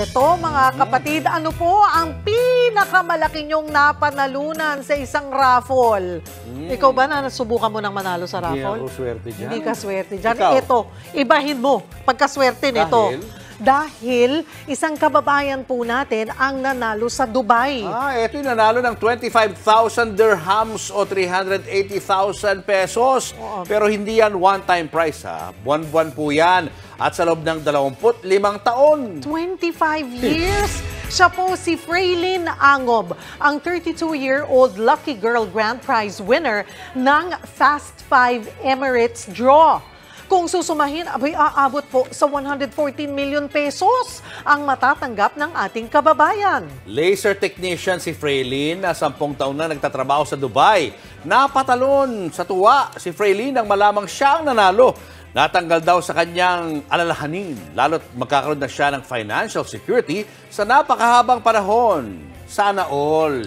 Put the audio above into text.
Eto mga kapatid, ano po ang pinakamalaki niyong napanalunan sa isang raffle? Ikaw ba na nasubukan mo nang manalo sa Hindi raffle? ako swerte dyan. Hindi ka swerte dyan. Ikaw? Ito, ibahin mo pagkaswerte nito. Dahil isang kababayan po natin ang nanalo sa Dubai. Ito yung nanalo ng 25,000 dirhams o 380,000 pesos. Pero hindi yan one-time prize, ha? Buwan-buwan po yan. At sa loob ng 25 taon. 25 years? Siya po si Fraylin Angob, ang 32-year-old Lucky Girl Grand Prize winner ng Fast 5 Emirates Draw. Kung susumahin, aabot po sa 114 million pesos ang matatanggap ng ating kababayan. Laser technician si Fraylin na 10 taon na nagtatrabaho sa Dubai. Napatalon sa tuwa si Fraylin nang malamang siya ang nanalo. Natanggal daw sa kanyang alalahanin, lalo't magkakaroon na siya ng financial security sa napakahabang panahon. Sana all.